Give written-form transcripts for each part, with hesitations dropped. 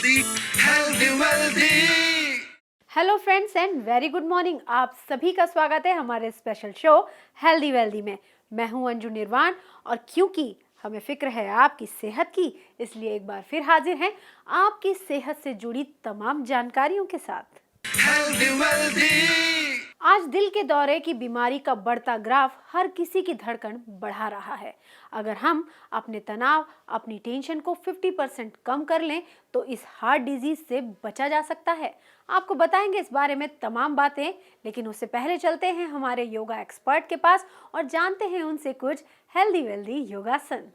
Healthy wealthy. Hello friends and very good morning. आप सभी का स्वागत है हमारे स्पेशल शो हेल्दी वेल्दी में। मैं हूं अंजू निर्वाण और क्योंकि हमें फिक्र है आपकी सेहत की, इसलिए एक बार फिर हाजिर हैं आपकी सेहत से जुड़ी तमाम जानकारियों के साथ। Healthy wealthy. आज दिल के दौरे की बीमारी का बढ़ता ग्राफ हर किसी की धड़कन बढ़ा रहा है। अगर हम अपने तनाव, अपनी टेंशन को 50% कम कर लें तो इस हार्ट डिजीज से बचा जा सकता है। आपको बताएंगे इस बारे में तमाम बातें, लेकिन उससे पहले चलते हैं हमारे योगा एक्सपर्ट के पास और जानते हैं उनसे कुछ हेल्दी वेल्दी योगासन।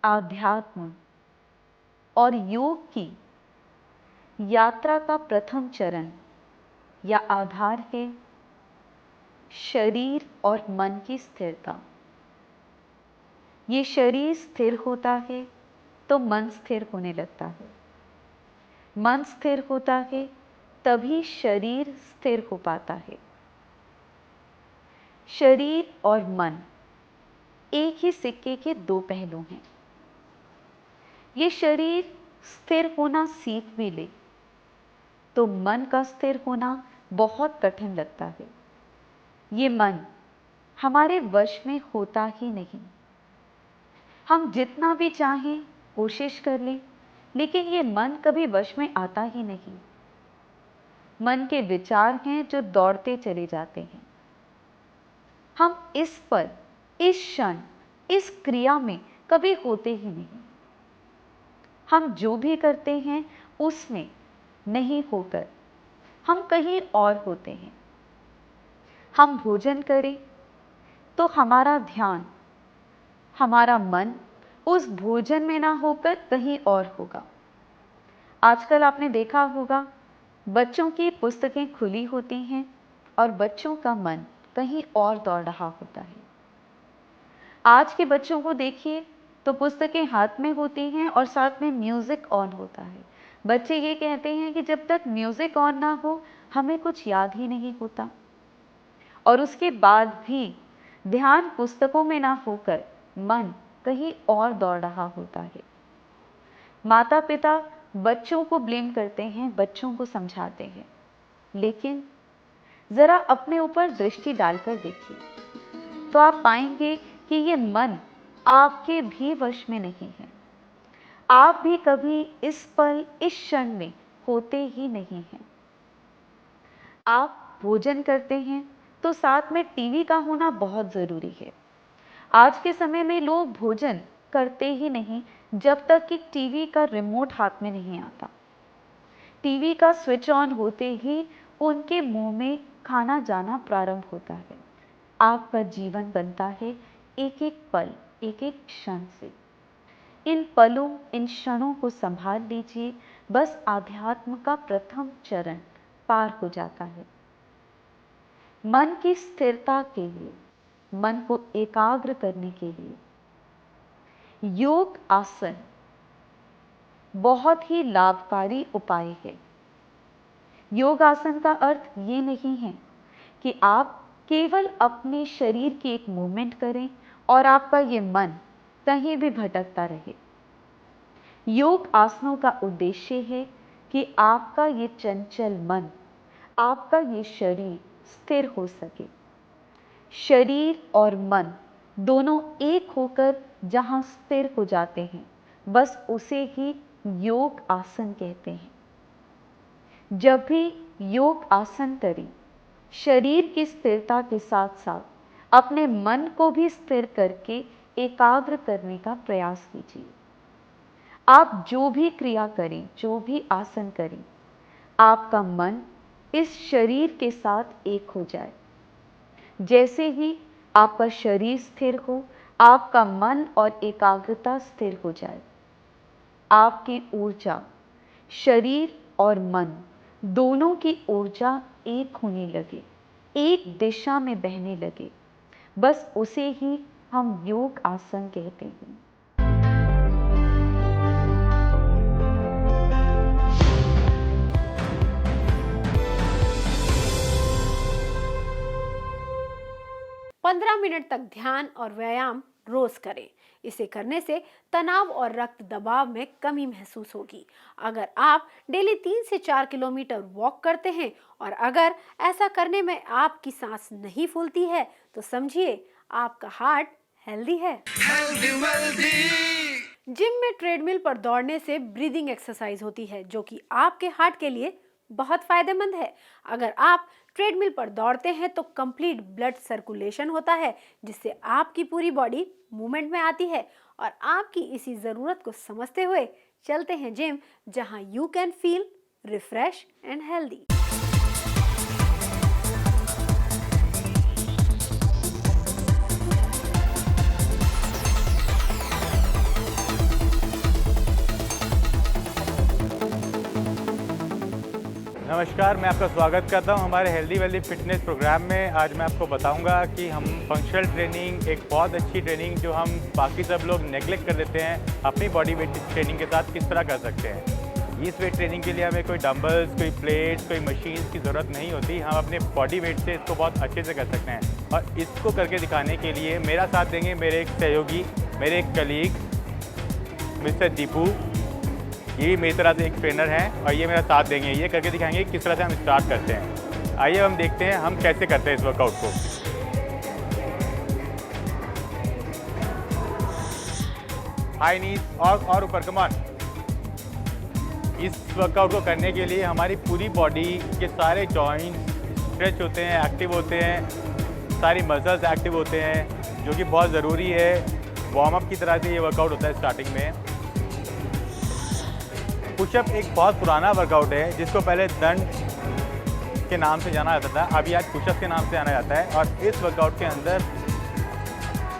आध्यात्म और योग की यात्रा का प्रथम चरण या आधार है शरीर और मन की स्थिरता। ये शरीर स्थिर होता है तो मन स्थिर होने लगता है। मन स्थिर होता है तभी शरीर स्थिर हो पाता है। शरीर और मन एक ही सिक्के के दो पहलू हैं। ये शरीर स्थिर होना सीख भी ले तो मन का स्थिर होना बहुत कठिन लगता है। ये मन हमारे वश में होता ही नहीं। हम जितना भी चाहें कोशिश कर लें, लेकिन ये मन कभी वश में आता ही नहीं। मन के विचार हैं जो दौड़ते चले जाते हैं। हम इस पर, इस क्षण, इस क्रिया में कभी होते ही नहीं। हम जो भी करते हैं उसमें नहीं होकर हम कहीं और होते हैं। हम भोजन करें तो हमारा ध्यान, हमारा मन उस भोजन में ना होकर कहीं और होगा। आजकल आपने देखा होगा बच्चों की पुस्तकें खुली होती हैं और बच्चों का मन कहीं और दौड़ रहा होता है। आज के बच्चों को देखिए तो पुस्तकें हाथ में होती हैं और साथ में म्यूजिक ऑन होता है। बच्चे ये कहते हैं कि जब तक म्यूजिक ऑन ना हो हमें कुछ याद ही नहीं होता। और उसके बाद भी ध्यान पुस्तकों में ना होकर मन कहीं और दौड़ रहा होता है। माता पिता बच्चों को ब्लेम करते हैं, बच्चों को समझाते हैं, लेकिन जरा अपने ऊपर दृष्टि डालकर देखिए तो आप पाएंगे कि ये मन आपके भी वश में नहीं है। आप भी कभी इस पल, इस क्षण में होते ही नहीं हैं। आप भोजन करते हैं तो साथ में टीवी का होना बहुत जरूरी है। आज के समय में लोग भोजन करते ही नहीं जब तक कि टीवी का रिमोट हाथ में नहीं आता। टीवी का स्विच ऑन होते ही उनके मुंह में खाना जाना प्रारंभ होता है। आपका जीवन बनता है एक एक पल, एक एक क्षण से। इन पलों, इन क्षणों को संभाल लीजिए, बस आध्यात्म का प्रथम चरण पार हो जाता है। मन की स्थिरता के लिए, मन को एकाग्र करने के लिए योग आसन बहुत ही लाभकारी उपाय है। योग आसन का अर्थ ये नहीं है कि आप केवल अपने शरीर की एक मूवमेंट करें और आपका ये मन कहीं भी भटकता रहे। योग आसनों का उद्देश्य है कि आपका ये चंचल मन, आपका ये शरीर स्थिर हो सके। शरीर और मन दोनों एक होकर जहां स्थिर हो जाते हैं, बस उसे ही योग आसन कहते हैं। जब भी योग आसन करें, शरीर की स्थिरता के साथ साथ अपने मन को भी स्थिर करके एकाग्र करने का प्रयास कीजिए। आप जो भी क्रिया करें, जो भी आसन करें, आपका मन इस शरीर के साथ एक हो जाए। जैसे ही आपका शरीर स्थिर हो, आपका मन और एकाग्रता स्थिर हो जाए, आपकी ऊर्जा, शरीर और मन दोनों की ऊर्जा एक होने लगे, एक दिशा में बहने लगे, बस उसे ही हम योग आसन कहते हैं। 15 मिनट तक ध्यान और व्यायाम रोज करें। इसे करने से तनाव और रक्त दबाव में कमी महसूस होगी। अगर आप डेली 3 से 4 किलोमीटर वॉक करते हैं और अगर ऐसा करने में आपकी सांस नहीं फूलती है तो समझिए आपका हार्ट हेल्दी है। healthy, wealthy. जिम में ट्रेडमिल पर दौड़ने से ब्रीदिंग एक्सरसाइज होती है जो कि आपके हार्ट के लिए बहुत फायदेमंद है। अगर आप ट्रेडमिल पर दौड़ते हैं तो कंप्लीट ब्लड सर्कुलेशन होता है जिससे आपकी पूरी बॉडी मूवमेंट में आती है और आपकी इसी ज़रूरत को समझते हुए चलते हैं जिम, जहां you can feel refresh and healthy. नमस्कार, मैं आपका स्वागत करता हूं हमारे हेल्दी वेल्दी फिटनेस प्रोग्राम में। आज मैं आपको बताऊंगा कि हम फंक्शनल ट्रेनिंग, एक बहुत अच्छी ट्रेनिंग जो हम बाकी सब लोग नेगलेक्ट कर देते हैं, अपनी बॉडी वेट ट्रेनिंग के साथ किस तरह कर सकते हैं। इस वेट ट्रेनिंग के लिए हमें कोई डंबल्स, कोई प्लेट्स, कोई मशीन्स की ज़रूरत नहीं होती। हम अपने बॉडी वेट से इसको बहुत अच्छे से कर सकते हैं और इसको करके दिखाने के लिए मेरा साथ देंगे मेरे एक सहयोगी, मेरे एक कलीग मिस्टर दीपू। ये मेरी तरह से एक ट्रेनर हैं और ये मेरा साथ देंगे। ये करके दिखाएंगे किस तरह से हम स्टार्ट करते हैं। आइए हम देखते हैं हम कैसे करते हैं इस वर्कआउट को। हाई नीज और ऊपर, कम ऑन। इस वर्कआउट को करने के लिए हमारी पूरी बॉडी के सारे जॉइंट्स स्ट्रेच होते हैं, एक्टिव होते हैं, सारी मसल्स एक्टिव होते हैं, जो कि बहुत ज़रूरी है। वार्म अप की तरह से ये वर्कआउट होता है स्टार्टिंग में। पुशअप एक बहुत पुराना वर्कआउट है जिसको पहले दंड के नाम से जाना जाता था, अभी आज पुशअप के नाम से जाना जाता है। और इस वर्कआउट के अंदर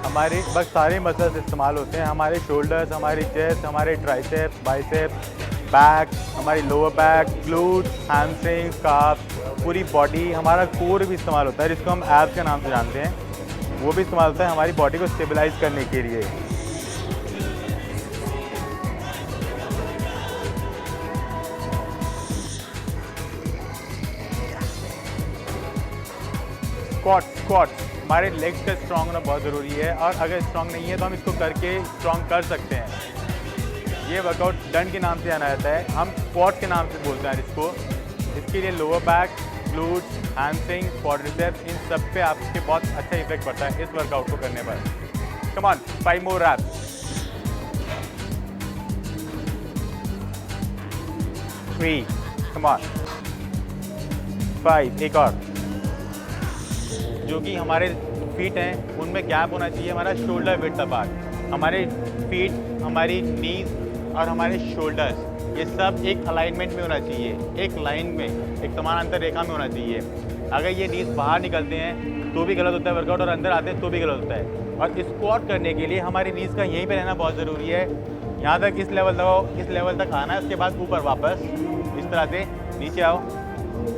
हमारे बस सारे मसल्स इस्तेमाल होते हैं। हमारे शोल्डर्स, हमारी चेस्ट, हमारे ट्राइसेप्स, बाइसेप्स, बैक, हमारी लोअर बैक, ग्लूट्स, हैमस्ट्रिंग, काफ, पूरी बॉडी, हमारा कोर भी इस्तेमाल होता है जिसको हम एब्स के नाम से जानते हैं। वो भी इस्तेमाल होता है हमारी बॉडी को स्टेबलाइज करने के लिए। स्क्वाट्स हमारे लेग्स का स्ट्रॉन्ग होना बहुत ज़रूरी है और अगर स्ट्रॉन्ग नहीं है तो हम इसको करके स्ट्रॉन्ग कर सकते हैं। ये वर्कआउट दंड के नाम से जाना जाता है, हम स्क्वाट के नाम से बोलते हैं इसको। इसके लिए lower back, glutes, hamstring, quadriceps, इन सब पे आपके बहुत अच्छा इफेक्ट पड़ता है इस वर्कआउट को करने पर। Come on, 5 more reps. 3, come on, 5, एक और। जो कि हमारे फीट हैं उनमें गैप होना चाहिए हमारा शोल्डर विड्थ अपार्ट। हमारे फीट, हमारी नीज और हमारे शोल्डर्स, ये सब एक अलाइनमेंट में होना चाहिए, एक लाइन में, एक समानांतर रेखा में होना चाहिए। अगर ये नीज बाहर निकलते हैं तो भी गलत होता है वर्कआउट और अंदर आते हैं तो भी गलत होता है। और स्क्वाट करने के लिए हमारी नीज का यहीं पे रहना बहुत ज़रूरी है। यहाँ तक इस लेवल तक आना है, उसके बाद ऊपर वापस इस तरह से नीचे आओ,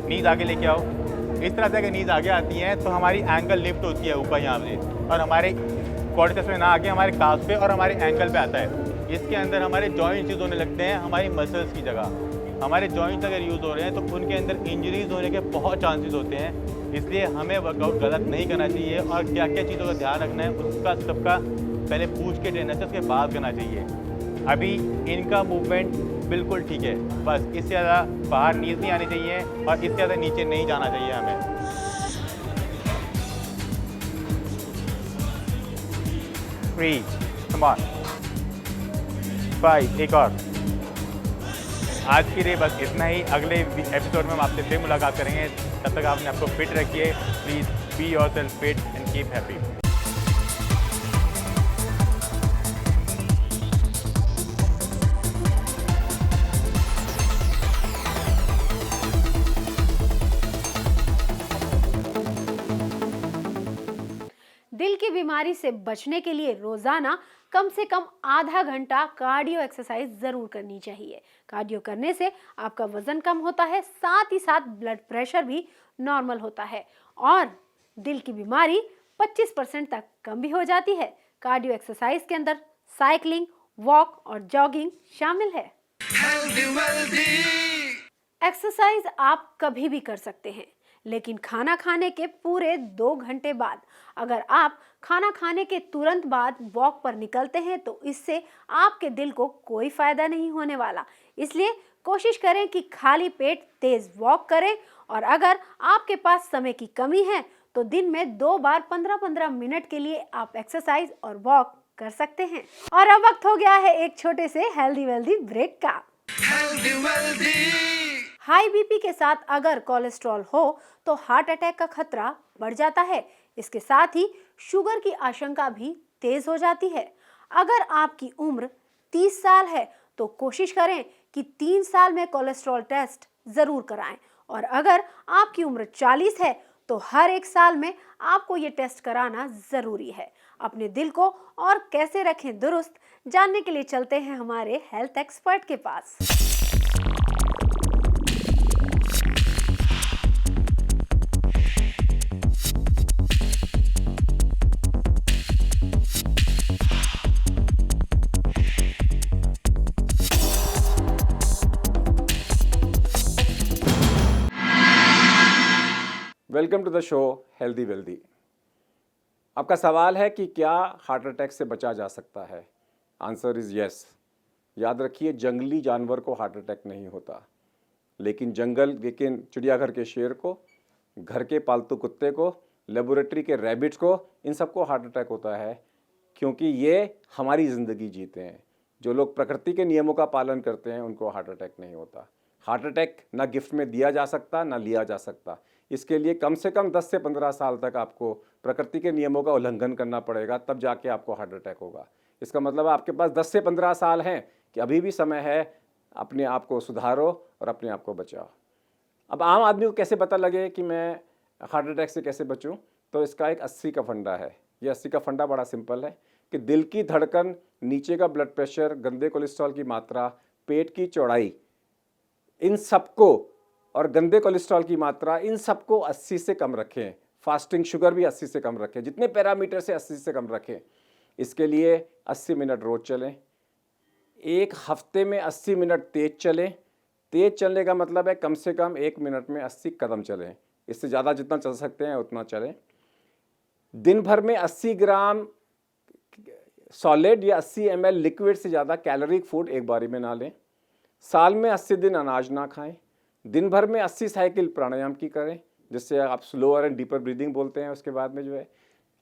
नीज आगे लेके आओ। इस तरह से अगर नीज आगे आती हैं तो हमारी एंकल लिफ्ट होती है ऊपर यहाँ से और हमारे क्वाड्रिसेप्स में ना आके हमारे काफ पे और हमारे एंकल पे आता है। इसके अंदर हमारे जॉइंट्स यूज़ होने लगते हैं हमारी मसल्स की जगह। हमारे जॉइंट्स अगर यूज़ हो रहे हैं तो उनके अंदर इंजरीज होने के बहुत चांसेस होते हैं। इसलिए हमें वर्कआउट गलत नहीं करना चाहिए और क्या क्या चीज़ों का ध्यान रखना है उसका सबका पहले पूछ के ट्रेनर से उसके बाद करना चाहिए। अभी इनका मूवमेंट बिल्कुल ठीक है, बस इससे ज़्यादा बाहर नीज नहीं आनी चाहिए और इससे ज़्यादा नीचे नहीं जाना चाहिए हमें। थ्री, कम ऑन, 5, एक और। आज के लिए बस इतना ही। अगले एपिसोड में हम आपसे फिर मुलाकात करेंगे। तब तक आपने आपको फिट रखिए। Please be yourself fit and keep happy. दिल की बीमारी से बचने के लिए रोजाना कम से कम आधा घंटा कार्डियो एक्सरसाइज जरूर करनी चाहिए। कार्डियो करने से आपका वजन कम होता है, साथ ही साथ ब्लड प्रेशर भी नॉर्मल होता है और दिल की बीमारी 25% तक कम भी हो जाती है। कार्डियो एक्सरसाइज के अंदर साइकिलिंग, वॉक और जॉगिंग शामिल है। healthy, wealthy. एक्सरसाइज आप कभी भी कर सकते हैं, लेकिन खाना खाने के पूरे 2 घंटे बाद। अगर आप खाना खाने के तुरंत बाद वॉक पर निकलते हैं तो इससे आपके दिल को कोई फायदा नहीं होने वाला। इसलिए कोशिश करें कि खाली पेट तेज वॉक करें, और अगर आपके पास समय की कमी है तो दिन में 2 बार 15-15 मिनट के लिए आप एक्सरसाइज और वॉक कर सकते हैं। और अब वक्त हो गया है एक छोटे से हेल्दी वेल्दी ब्रेक का। Healthy wealthy. हाई बीपी के साथ अगर कोलेस्ट्रॉल हो तो हार्ट अटैक का खतरा बढ़ जाता है। इसके साथ ही शुगर की आशंका भी तेज हो जाती है। अगर आपकी उम्र 30 साल है तो कोशिश करें कि 3 साल में कोलेस्ट्रॉल टेस्ट जरूर कराएं, और अगर आपकी उम्र 40 है तो हर 1 साल में आपको ये टेस्ट कराना जरूरी है। अपने दिल को और कैसे रखें दुरुस्त, जानने के लिए चलते हैं हमारे हेल्थ एक्सपर्ट के पास। Welcome to the show healthy wealthy. आपका सवाल है कि क्या हार्ट अटैक से बचा जा सकता है? Answer is yes. याद रखिए, जंगली जानवर को हार्ट अटैक नहीं होता, लेकिन चिड़ियाघर के शेर को, घर के पालतू कुत्ते को, लेबोरेटरी के रैबिट्स को, इन सबको हार्ट अटैक होता है, क्योंकि ये हमारी ज़िंदगी जीते हैं। जो लोग प्रकृति के नियमों का पालन करते हैं उनको हार्ट अटैक नहीं होता। हार्ट अटैक ना गिफ्ट में दिया जा सकता ना लिया जा सकता। इसके लिए कम से कम 10 से 15 साल तक आपको प्रकृति के नियमों का उल्लंघन करना पड़ेगा, तब जाके आपको हार्ट अटैक होगा। इसका मतलब आपके पास 10 से 15 साल हैं कि अभी भी समय है, अपने आप को सुधारो और अपने आप को बचाओ। अब आम आदमी को कैसे पता लगे कि मैं हार्ट अटैक से कैसे बचूं? तो इसका एक 80 का फंडा है। ये 80 का फंडा बड़ा सिंपल है कि दिल की धड़कन, नीचे का ब्लड प्रेशर, गंदे कोलेस्ट्रॉल की मात्रा, पेट की चौड़ाई, इन सबको, और गंदे कोलेस्ट्रॉल की मात्रा, इन सबको 80 से कम रखें। फास्टिंग शुगर भी 80 से कम रखें। जितने पैरामीटर से 80 से कम रखें। इसके लिए 80 मिनट रोज चलें। एक हफ्ते में 80 मिनट तेज चलें। तेज चलने का मतलब है कम से कम 1 मिनट में 80 कदम चलें। इससे ज़्यादा जितना चल सकते हैं उतना चलें। दिन भर में 80 ग्राम सॉलिड या 80 ml लिक्विड से ज़्यादा कैलोरिक फूड एक बारी में ना लें। साल में 80 दिन अनाज ना खाएं। दिन भर में 80 साइकिल प्राणायाम की करें, जिससे आप स्लोअर एंड डीपर ब्रीदिंग बोलते हैं। उसके बाद में जो है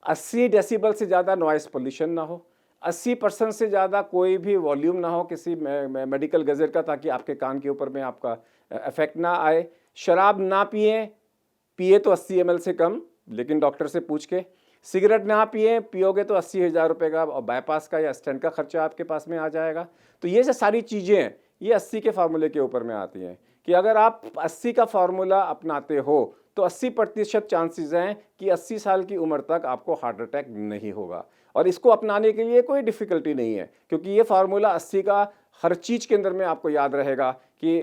80 डेसिबल से ज़्यादा नॉइस पोल्यूशन ना हो। 80% से ज़्यादा कोई भी वॉल्यूम ना हो किसी मेडिकल गज़ेट का, ताकि आपके कान के ऊपर में आपका इफेक्ट ना आए। शराब ना पिए तो 80 ml से कम, लेकिन डॉक्टर से पूछ के। सिगरेट ना पियोगे तो 80,000 रुपये का बाईपास का या स्टेंट का खर्चा आपके पास में आ जाएगा। तो ये जो सारी चीज़ें हैं ये 80 के फार्मूले के ऊपर में आती हैं कि अगर आप 80 का फार्मूला अपनाते हो तो 80% चांसेस हैं कि 80 साल की उम्र तक आपको हार्ट अटैक नहीं होगा। और इसको अपनाने के लिए कोई डिफ़िकल्टी नहीं है, क्योंकि ये फार्मूला 80 का हर चीज़ के अंदर में आपको याद रहेगा कि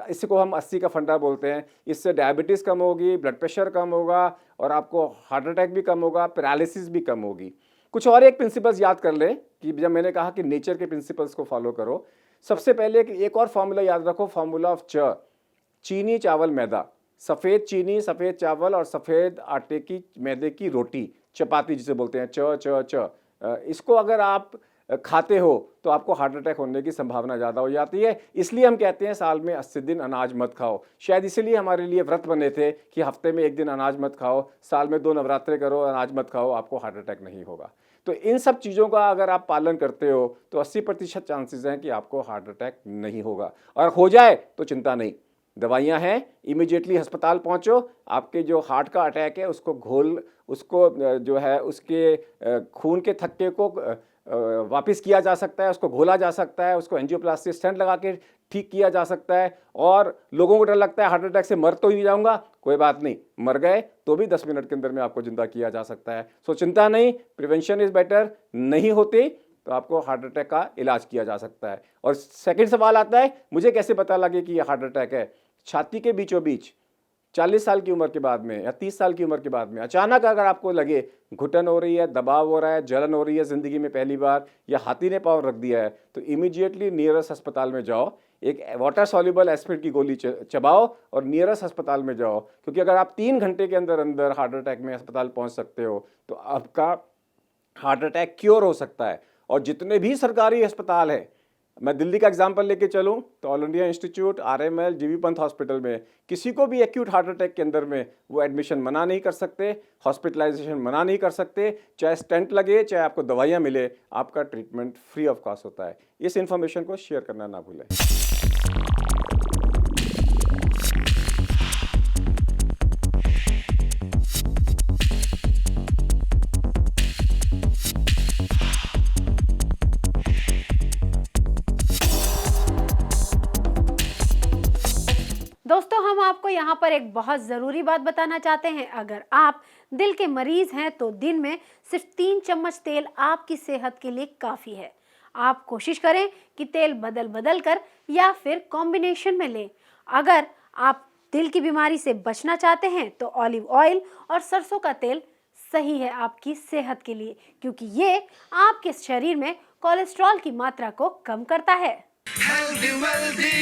इसको हम 80 का फंडा बोलते हैं। इससे डायबिटीज़ कम होगी, ब्लड प्रेशर कम होगा, और आपको हार्ट अटैक भी कम होगा, पैरालिसिस भी कम होगी। कुछ और एक प्रिंसिपल्स याद कर लें कि जब मैंने कहा कि नेचर के प्रिंसिपल्स को फॉलो करो, सबसे पहले एक और फार्मूला याद रखो, फार्मूला ऑफ चीनी, चावल, मैदा। सफ़ेद चीनी, सफ़ेद चावल और सफ़ेद आटे की, मैदे की रोटी, चपाती जिसे बोलते हैं, इसको अगर आप खाते हो तो आपको हार्ट अटैक होने की संभावना ज़्यादा हो जाती है। इसलिए हम कहते हैं साल में 80 दिन अनाज मत खाओ। शायद इसीलिए हमारे लिए व्रत बने थे कि हफ्ते में 1 दिन अनाज मत खाओ, साल में 2 नवरात्रे करो, अनाज मत खाओ, आपको हार्ट अटैक नहीं होगा। तो इन सब चीज़ों का अगर आप पालन करते हो तो 80% चांसेस हैं कि आपको हार्ट अटैक नहीं होगा। और हो जाए तो चिंता नहीं, दवाइयाँ हैं, इमीडिएटली अस्पताल पहुँचो। आपके जो हार्ट का अटैक है उसको जो है उसके खून के थक्के को वापस किया जा सकता है, उसको घोला जा सकता है, उसको एंजियोप्लास्टी स्टेंट लगा के ठीक किया जा सकता है। और लोगों को डर लगता है हार्ट अटैक से मर तो ही जाऊंगा, कोई बात नहीं, मर गए तो भी 10 मिनट के अंदर में आपको जिंदा किया जा सकता है। सो चिंता नहीं, प्रिवेंशन इज़ बेटर। नहीं होती तो आपको हार्ट अटैक का इलाज किया जा सकता है। और सेकंड सवाल आता है, मुझे कैसे पता लगे कि ये हार्ट अटैक है? छाती के बीचों बीच 40 साल की उम्र के बाद में या 30 साल की उम्र के बाद में अचानक अगर आपको लगे घुटन हो रही है, दबाव हो रहा है, जलन हो रही है ज़िंदगी में पहली बार, या हाथी ने पाँव रख दिया है, तो इमीडिएटली नियरेस्ट अस्पताल में जाओ। एक वाटर सॉल्युबल एस्पिरिन की गोली चबाओ और नियरेस्ट अस्पताल में जाओ, क्योंकि अगर आप 3 घंटे के अंदर अंदर हार्ट अटैक में अस्पताल पहुंच सकते हो तो आपका हार्ट अटैक क्योर हो सकता है। और जितने भी सरकारी अस्पताल हैं, मैं दिल्ली का एग्जांपल लेके चलूं तो all India institute, RML, GB Pant hospital में किसी को भी एक्यूट हार्ट अटैक के अंदर में वो एडमिशन मना नहीं कर सकते, हॉस्पिटलाइजेशन मना नहीं कर सकते, चाहे स्टेंट लगे, चाहे आपको दवाइयाँ मिले, आपका ट्रीटमेंट फ्री ऑफ कॉस्ट होता है। इस इन्फॉर्मेशन को शेयर करना ना भूलें। दोस्तों, हम आपको यहाँ पर एक बहुत ज़रूरी बात बताना चाहते हैं। अगर आप दिल के मरीज हैं तो दिन में सिर्फ 3 चम्मच तेल आपकी सेहत के लिए काफ़ी है। आप कोशिश करें कि तेल बदल बदल कर या फिर कॉम्बिनेशन में लें। अगर आप दिल की बीमारी से बचना चाहते हैं तो ऑलिव ऑयल और सरसों का तेल सही है आपकी सेहत के लिए, क्योंकि ये आपके शरीर में कोलेस्ट्रॉल की मात्रा को कम करता है। healthy wealthy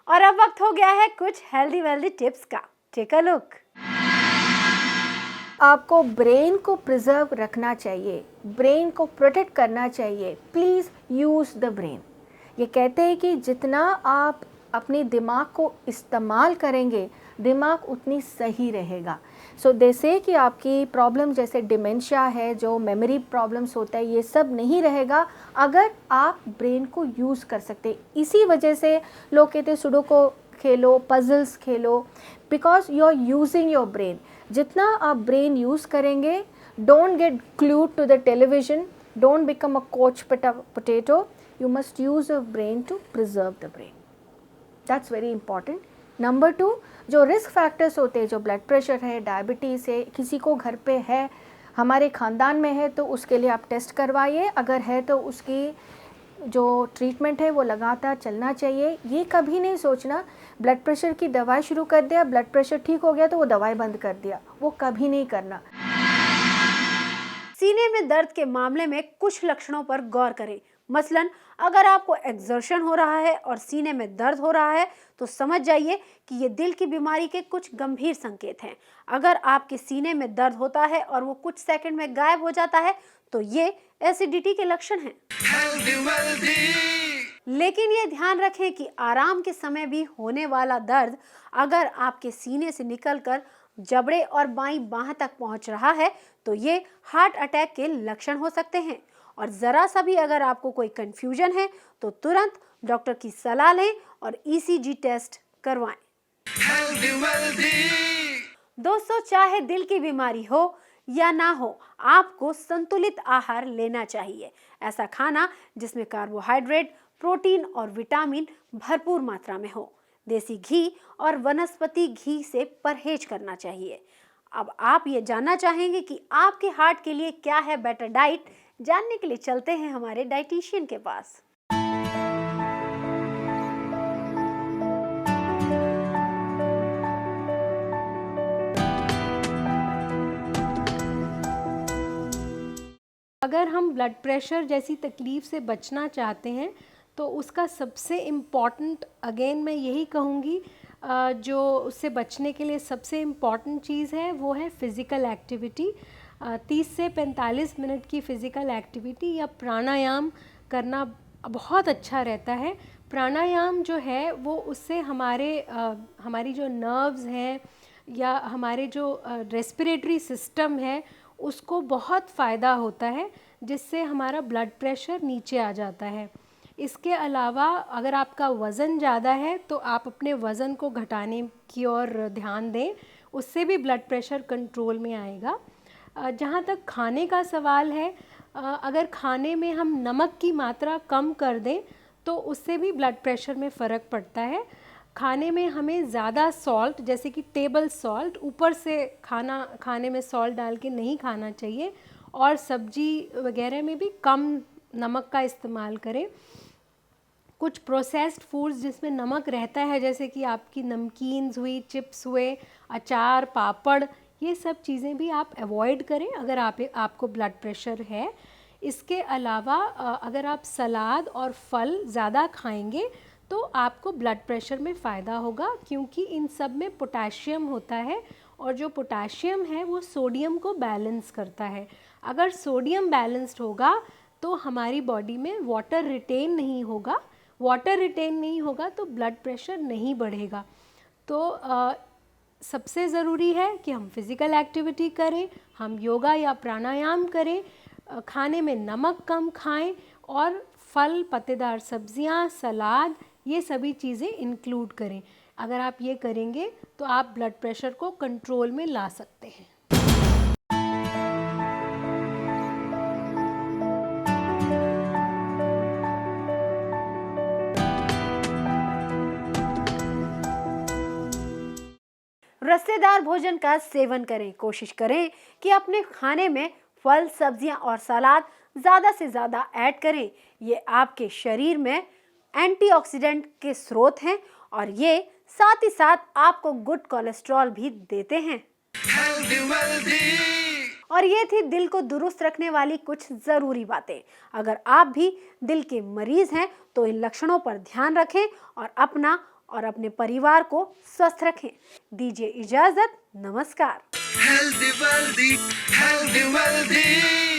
और अब वक्त हो गया है कुछ हेल्दी वेल्दी टिप्स का। Take a look. आपको ब्रेन को प्रिजर्व रखना चाहिए, ब्रेन को प्रोटेक्ट करना चाहिए। Please use the brain. ये कहते हैं कि जितना आप अपने दिमाग को इस्तेमाल करेंगे, दिमाग उतनी सही रहेगा। सो जैसे कि आपकी प्रॉब्लम जैसे डिमेंशिया है, जो मेमोरी प्रॉब्लम्स होता है, ये सब नहीं रहेगा अगर आप ब्रेन को यूज़ कर सकते। इसी वजह से लोग कहते हैं सुडोको खेलो, पजल्स खेलो, because you are using your brain. जितना आप ब्रेन यूज़ करेंगे, don't get glued to the television, don't become a couch potato, you must use your brain to preserve the brain. That's very important. Number 2, जो risk factors होते हैं, जो blood pressure है, diabetes है, किसी को घर पे है, हमारे ख़ानदान में है, तो उसके लिए आप टेस्ट करवाइए। अगर है तो उसकी जो ट्रीटमेंट है वो लगातार चलना चाहिए। ये कभी नहीं सोचना ब्लड प्रेशर की दवाई शुरू कर दिया, ब्लड प्रेशर ठीक हो गया तो वो दवाई बंद कर दिया, वो कभी नहीं करना। सीने में दर्द के मामले में कुछ लक्षणों पर गौर करें। मसलन अगर आपको एक्सर्शन हो रहा है और सीने में दर्द हो रहा है तो समझ जाइए कि ये दिल की बीमारी के कुछ गंभीर संकेत हैं। अगर आपके सीने में दर्द होता है और वो कुछ सेकंड में गायब हो जाता है तो ये एसिडिटी के लक्षण हैं। healthy wealthy लेकिन ये ध्यान रखें कि आराम के समय भी होने वाला दर्द अगर आपके सीने से निकलकर जबड़े और बाईं बाह तक पहुंच रहा है तो ये हार्ट अटैक के लक्षण हो सकते हैं। और ज़रा सा भी अगर आपको कोई कंफ्यूजन है तो तुरंत डॉक्टर की सलाह लें और ईसीजी टेस्ट करवाएं। healthy wealthy दोस्तों, चाहे दिल की बीमारी हो या ना हो, आपको संतुलित आहार लेना चाहिए। ऐसा खाना जिसमें कार्बोहाइड्रेट, प्रोटीन और विटामिन भरपूर मात्रा में हो। देसी घी और वनस्पति घी से परहेज करना चाहिए। अब आप ये जानना चाहेंगे कि आपके हार्ट के लिए क्या है बेटर डाइट। जानने के लिए चलते हैं हमारे डाइटिशियन के पास। अगर हम ब्लड प्रेशर जैसी तकलीफ़ से बचना चाहते हैं तो उसका सबसे इम्पॉर्टेंट, अगेन मैं यही कहूँगी, जो उससे बचने के लिए सबसे इम्पॉर्टेंट चीज़ है वो है फ़िज़िकल एक्टिविटी। 30 से 45 मिनट की फ़िज़िकल एक्टिविटी या प्राणायाम करना बहुत अच्छा रहता है। प्राणायाम जो है वो उससे हमारी जो नर्व्स हैं या हमारे जो रेस्पिरेटरी सिस्टम है उसको बहुत फ़ायदा होता है, जिससे हमारा ब्लड प्रेशर नीचे आ जाता है। इसके अलावा अगर आपका वज़न ज़्यादा है तो आप अपने वज़न को घटाने की ओर ध्यान दें, उससे भी ब्लड प्रेशर कंट्रोल में आएगा। जहाँ तक खाने का सवाल है, अगर खाने में हम नमक की मात्रा कम कर दें तो उससे भी ब्लड प्रेशर में फ़र्क पड़ता है। खाने में हमें ज़्यादा सॉल्ट, जैसे कि टेबल सॉल्ट, ऊपर से खाने में सॉल्ट डाल के नहीं खाना चाहिए, और सब्जी वगैरह में भी कम नमक का इस्तेमाल करें। कुछ प्रोसेस्ड फूड्स जिसमें नमक रहता है, जैसे कि आपकी नमकीन्स हुई, चिप्स हुए, अचार, पापड़, ये सब चीज़ें भी आप अवॉइड करें अगर आपको ब्लड प्रेशर है। इसके अलावा अगर आप सलाद और फल ज़्यादा खाएंगे तो आपको ब्लड प्रेशर में फ़ायदा होगा, क्योंकि इन सब में पोटेशियम होता है और जो पोटेशियम है वो सोडियम को बैलेंस करता है। अगर सोडियम बैलेंस्ड होगा तो हमारी बॉडी में वाटर रिटेन नहीं होगा, वाटर रिटेन नहीं होगा तो ब्लड प्रेशर नहीं बढ़ेगा। तो सबसे ज़रूरी है कि हम फिज़िकल एक्टिविटी करें, हम योगा या प्राणायाम करें, खाने में नमक कम खाएं और फल, पत्तेदार सब्जियां, सलाद, ये सभी चीज़ें इंक्लूड करें। अगर आप ये करेंगे तो आप ब्लड प्रेशर को कंट्रोल में ला सकते हैं। रसेदार भोजन का सेवन करें। कोशिश करें कि अपने खाने में फल, सब्जियां और सलाद ज़्यादा से ज़्यादा ऐड करें। ये आपके शरीर में एंटीऑक्सीडेंट के स्रोत हैं और ये साथ ही साथ आपको गुड कोलेस्ट्रॉल भी देते हैं। healthy wealthy, और ये थी दिल को दुरुस्त रखने वाली कुछ ज़रूरी बातें। अगर आप भी दिल के मरीज हैं तो इन लक्षणों पर ध्यान रखें और अपना और अपने परिवार को स्वस्थ रखें। दीजिए इजाज़त, नमस्कार। healthy wealthy, healthy wealthy.